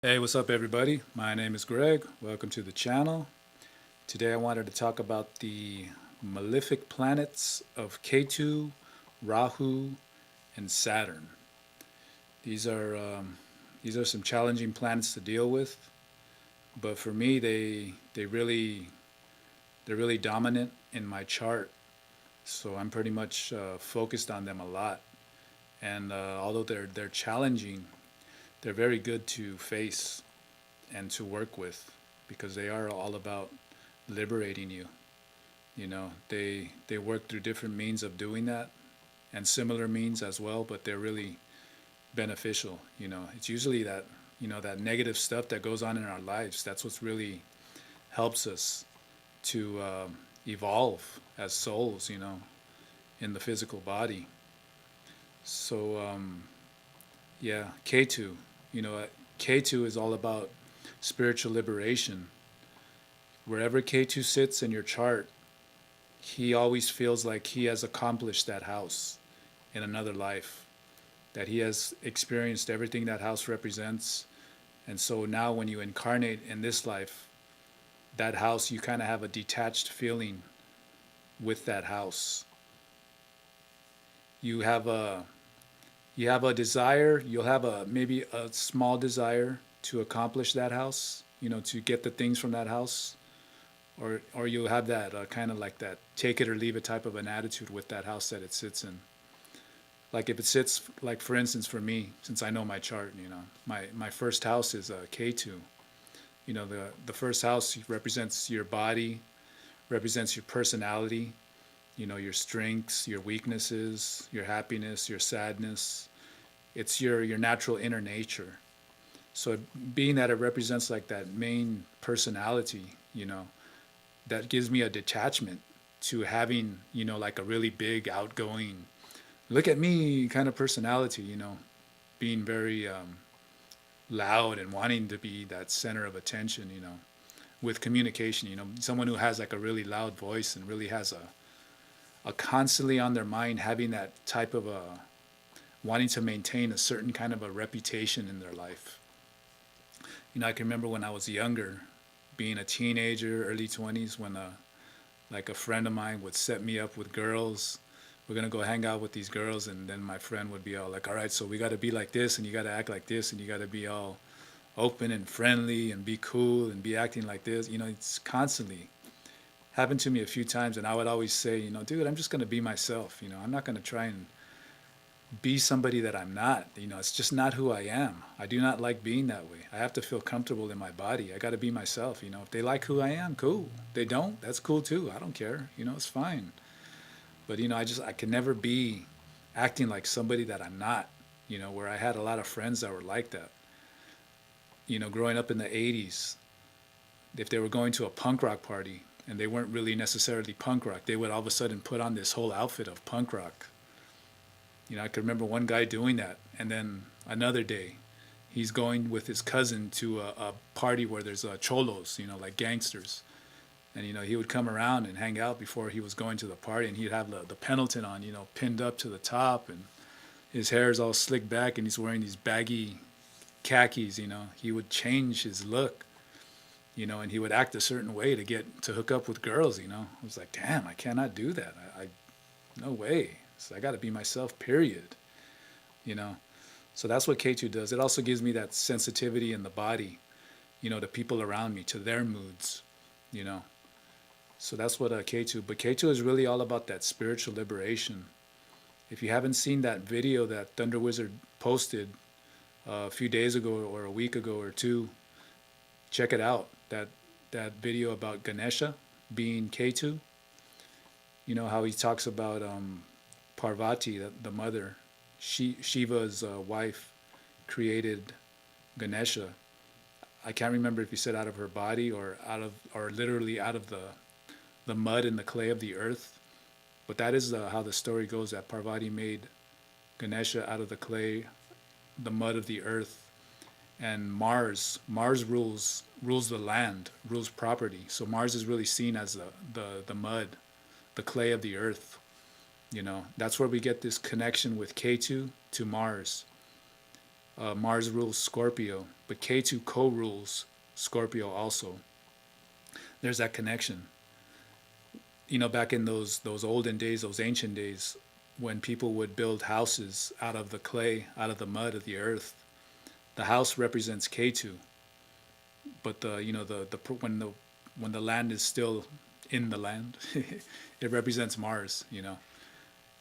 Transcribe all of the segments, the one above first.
Hey, what's up, everybody? My name is Greg. Welcome to the channel. Today I wanted to talk about the malefic planets of Ketu, Rahu, and Saturn. These are um, these are some challenging planets to deal with, but for me, they're really dominant in my chart. So I'm pretty much focused on them a lot. And although they're challenging, they're very good to face and to work with because they are all about liberating you. They work through different means of doing that and similar means as well, but they're really beneficial. It's usually that negative stuff that goes on in our lives. That's what really helps us to evolve as souls. In the physical body. So yeah, Ketu. You know, Ketu is all about spiritual liberation. Wherever Ketu sits in your chart, he always feels like he has accomplished that house in another life, that he has experienced everything that house represents. And so now when you incarnate in this life, that house, you kind of have a detached feeling with that house. You have a desire, you'll have maybe a small desire to accomplish that house, to get the things from that house, or you'll have that kind of like that take it or leave it type of an attitude with that house that it sits in. Like if it sits, like for instance for me, since I know my chart, my first house is K2. The first house represents your body, represents your personality, your strengths, your weaknesses, your happiness, your sadness. It's your natural inner nature. So being that it represents like that main personality, that gives me a detachment to having, like a really big, outgoing, look at me kind of personality, being very loud and wanting to be that center of attention, with communication, someone who has like a really loud voice and really has a constantly on their mind, having that type of a wanting to maintain a certain kind of a reputation in their life. I can remember when I was younger, being a teenager, early 20s, when like a friend of mine would set me up with girls. We're gonna go hang out with these girls, and then my friend would be all like, "All right, so we got to be like this, and you got to act like this, and you got to be all open and friendly, and be cool, and be acting like this." It's constantly happened to me a few times, and I would always say, dude, I'm just gonna be myself. I'm not gonna try and be somebody that I'm not. It's just not who I am. I do not like being that way. I have to feel comfortable in my body. I got to be myself. If they like who I am, cool. If they don't, that's cool too. I don't care. It's fine. But I can never be acting like somebody that I'm not. Where I had a lot of friends that were like that. Growing up in the 80s, if they were going to a punk rock party and they weren't really necessarily punk rock, they would all of a sudden put on this whole outfit of punk rock. I could remember one guy doing that, and then another day, he's going with his cousin to a party where there's cholos, like gangsters, and he would come around and hang out before he was going to the party, and he'd have the Pendleton on, pinned up to the top, and his hair is all slicked back, and he's wearing these baggy khakis. He would change his look, and he would act a certain way to hook up with girls. I was like, damn, I cannot do that. I no way. So I got to be myself, period. You know, so that's what K2 does. It also gives me that sensitivity in the body, to people around me, to their moods, you know. So that's what K2. But K2 is really all about that spiritual liberation. If you haven't seen that video that Thunder Wizard posted a few days ago or a week ago or two, check it out. That video about Ganesha being Ketu. How he talks about Parvati, the mother, Shiva's wife, created Ganesha. I can't remember if he said out of her body or literally out of the mud and the clay of the earth. But that is how the story goes, that Parvati made Ganesha out of the clay, the mud of the earth, and Mars rules the land, rules property. So Mars is really seen as the mud, the clay of the earth. That's where we get this connection with Ketu to Mars. Mars rules Scorpio, but Ketu co-rules Scorpio also. There's that connection. Back in those olden days, those ancient days, when people would build houses out of the clay, out of the mud of the earth, the house represents Ketu, but when the land is still in the land, it represents Mars.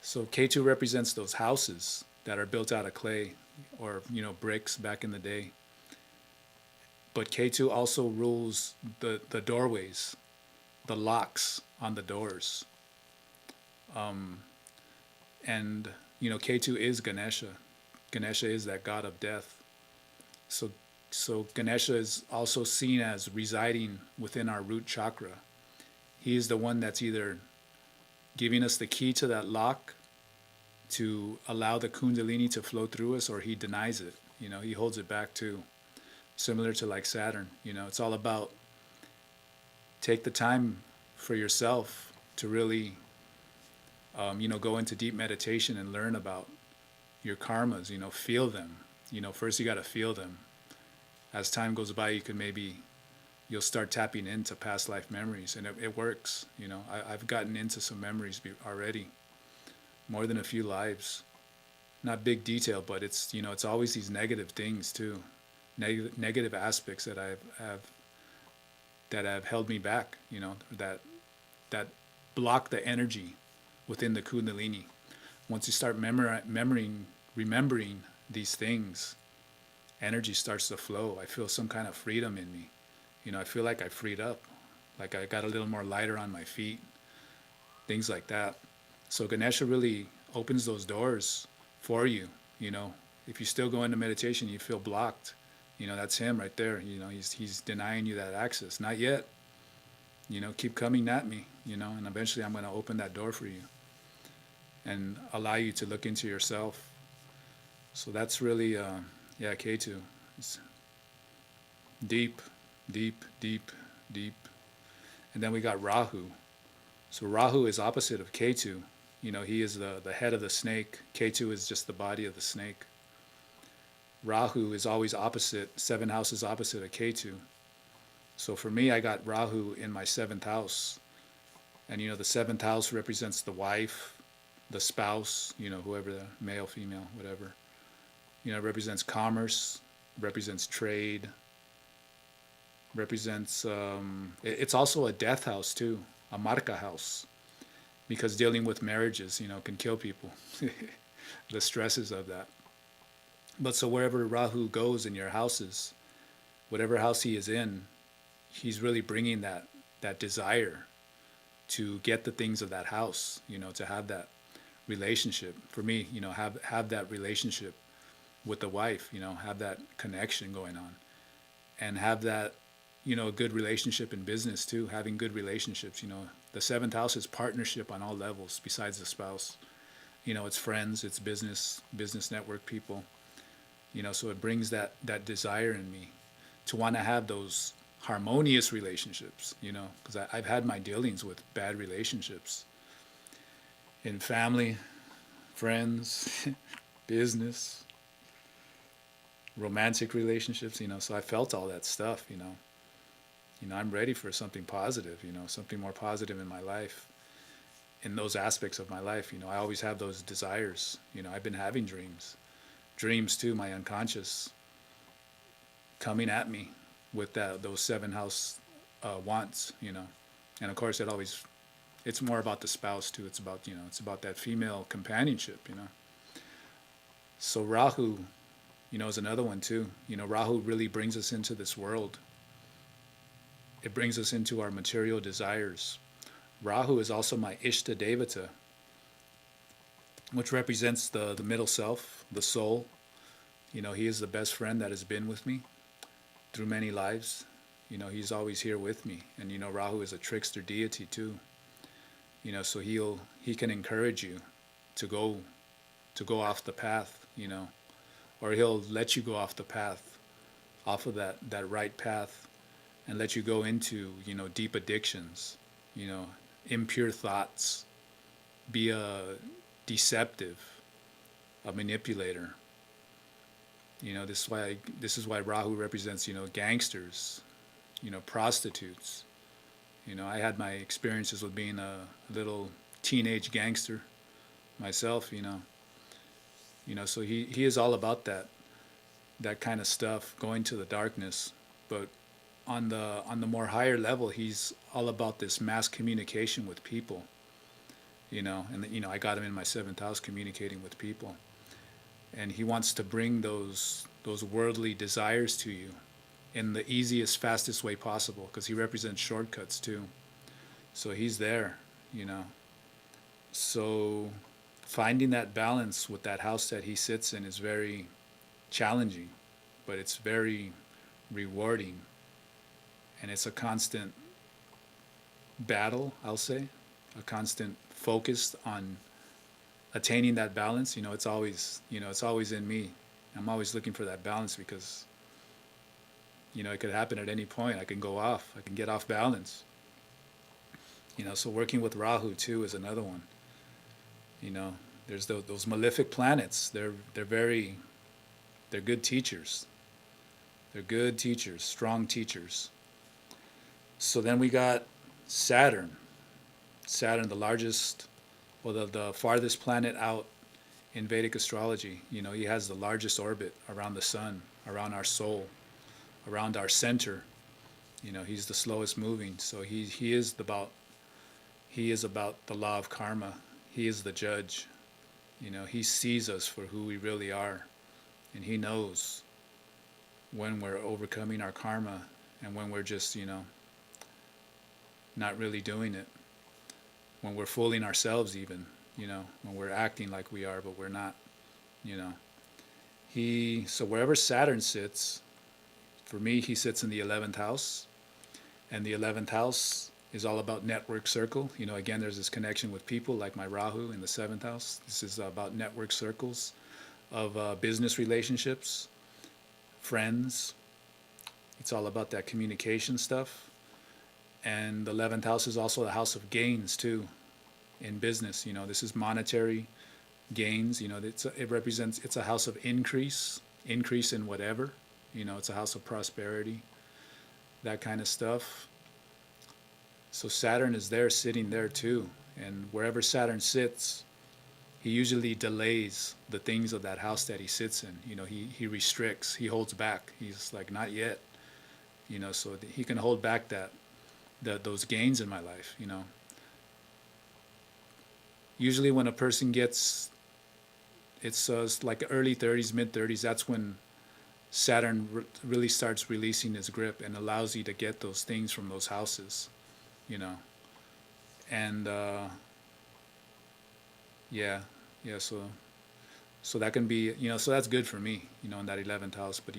So Ketu represents those houses that are built out of clay or bricks back in the day. But Ketu also rules the doorways, the locks on the doors. And Ketu is Ganesha. Ganesha is that god of death. So Ganesha is also seen as residing within our root chakra. He is the one that's either giving us the key to that lock to allow the Kundalini to flow through us, or he denies it. He holds it back too. Similar to like Saturn. It's all about take the time for yourself to really go into deep meditation and learn about your karmas. Feel them. First you got to feel them. As time goes by, you'll start tapping into past life memories, and it works. I've gotten into some memories already, more than a few lives. Not big detail, but it's always these negative things too, negative aspects that have held me back. That block the energy within the Kundalini. Once you start remembering these things, energy starts to flow. I feel some kind of freedom in me. I feel like I freed up, like I got a little more lighter on my feet, things like that. So Ganesha really opens those doors for you. If you still go into meditation, you feel blocked. That's him right there. He's denying you that access. Not yet. Keep coming at me. And eventually I'm going to open that door for you and allow you to look into yourself. So that's really, Ketu. It's deep, deep, deep, deep. And then we got Rahu. So Rahu is opposite of Ketu. He is the head of the snake. Ketu is just the body of the snake. Rahu is always opposite, 7 houses opposite of Ketu. So for me, I got Rahu in my 7th house. And the 7th house represents the wife, the spouse, whoever, the male, female, whatever. It represents commerce, represents trade, represents, it's also a death house too, a marca house. Because dealing with marriages, can kill people. The stresses of that. But so wherever Rahu goes in your houses, whatever house he is in, he's really bringing that desire to get the things of that house, to have that relationship. For me, have that relationship with the wife, have that connection going on. And have that, a good relationship in business too, having good relationships. The 7th house is partnership on all levels besides the spouse. It's friends, it's business network people. So it brings that desire in me to want to have those harmonious relationships, because I've had my dealings with bad relationships in family, friends, business, romantic relationships, so I felt all that stuff, I'm ready for something positive, something more positive in my life, in those aspects of my life. I always have those desires. I've been having dreams too, my unconscious coming at me with those 7 house wants, and of course it's more about the spouse too. It's about that female companionship, So Rahu, is another one too. Rahu really brings us into this world. It brings us into our material desires. Rahu is also my Ishta Devata, which represents the middle self, the soul. He is the best friend that has been with me through many lives. He's always here with me. And Rahu is a trickster deity too. So he can encourage you to go off the path, or he'll let you go off the path, off of that right path, and let you go into, deep addictions, impure thoughts, be a deceptive, a manipulator, This is why Rahu represents, gangsters, prostitutes. I had my experiences with being a little teenage gangster myself. So he is all about that kind of stuff, going to the darkness. But on the more higher level, he's all about this mass communication with people. And I got him in my seventh house, communicating with people, and he wants to bring those worldly desires to you in the easiest, fastest way possible, because he represents shortcuts too. So he's there. So finding that balance with that house that he sits in is very challenging, but it's very rewarding, and it's a constant battle, I'll say, a constant focus on attaining that balance. It's always in me. I'm always looking for that balance, because it could happen at any point. I can get off balance. So working with Rahu too is another one. There's those malefic planets. They're good teachers. They're good teachers, strong teachers. So then we got Saturn. Saturn, the largest, the farthest planet out in Vedic astrology. He has the largest orbit around the sun, around our soul, around our center. He's the slowest moving. So he is about the law of karma. He is the judge. He sees us for who we really are, and he knows when we're overcoming our karma and when we're just, not really doing it. When we're fooling ourselves even, when we're acting like we are, but we're not, So wherever Saturn sits, for me, he sits in the 11th house, and the 11th house is all about network circle. Again, there's this connection with people, like my Rahu in the 7th house. This is about network circles of business relationships, friends. It's all about that communication stuff. And the 11th house is also the house of gains too, in business. This is monetary gains. It's a house of increase in whatever. It's a house of prosperity, that kind of stuff. So Saturn is there, sitting there too. And wherever Saturn sits, he usually delays the things of that house that he sits in. He restricts, he holds back. He's like, not yet. So he can hold back those gains in my life. Usually when a person gets, it's like early 30s, mid 30s, that's when Saturn really starts releasing his grip and allows you to get those things from those houses. And so that can be, so that's good for me, in that 11th house. But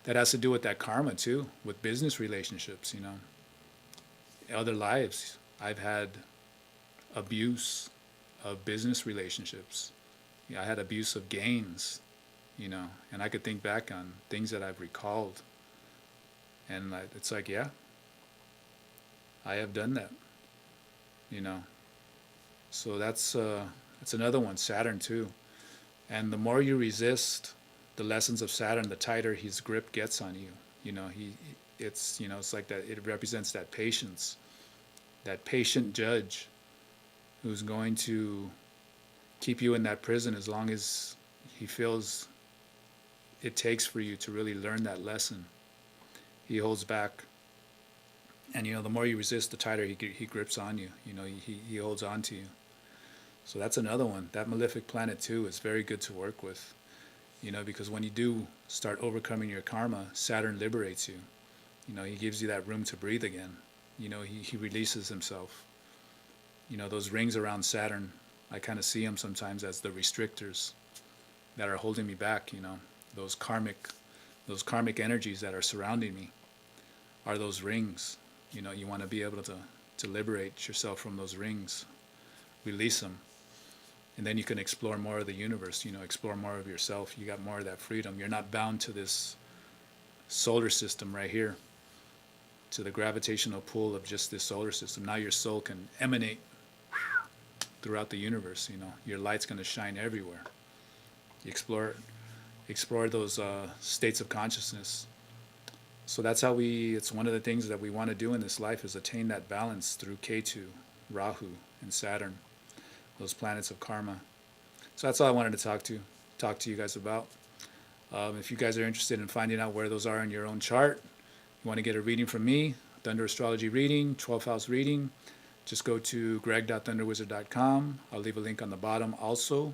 that has to do with that karma too, with business relationships. Other lives, I've had abuse of business relationships. I had abuse of gains, and I could think back on things that I've recalled, and it's like, yeah, I have done that. So that's another one, Saturn too. And the more you resist the lessons of Saturn, the tighter his grip gets on you. It's like that. It represents that patience, that patient judge who's going to keep you in that prison as long as he feels it takes for you to really learn that lesson. He holds back. And the more you resist, the tighter he grips on you. He holds on to you. So that's another one. That malefic planet too is very good to work with. Because when you do start overcoming your karma, Saturn liberates you. He gives you that room to breathe again. He releases himself. Those rings around Saturn, I kind of see them sometimes as the restrictors that are holding me back. Those karmic energies that are surrounding me are those rings. You want to be able to liberate yourself from those rings, release them, and then you can explore more of the universe, explore more of yourself. You got more of that freedom. You're not bound to this solar system right here, to the gravitational pull of just this solar system. Now your soul can emanate throughout the universe. Your light's going to shine everywhere. You explore explore those states of consciousness. So that's how it's one of the things that we want to do in this life is attain that balance through Ketu, Rahu, and Saturn, those planets of karma. So that's all I wanted to talk to you guys about. If you guys are interested in finding out where those are in your own chart, you want to get a reading from me, Thunder Astrology Reading, 12th House Reading, just go to greg.thunderwizard.com. I'll leave a link on the bottom also.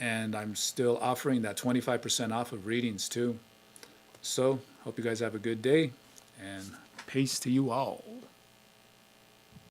And I'm still offering that 25% off of readings too. So, hope you guys have a good day, and peace to you all.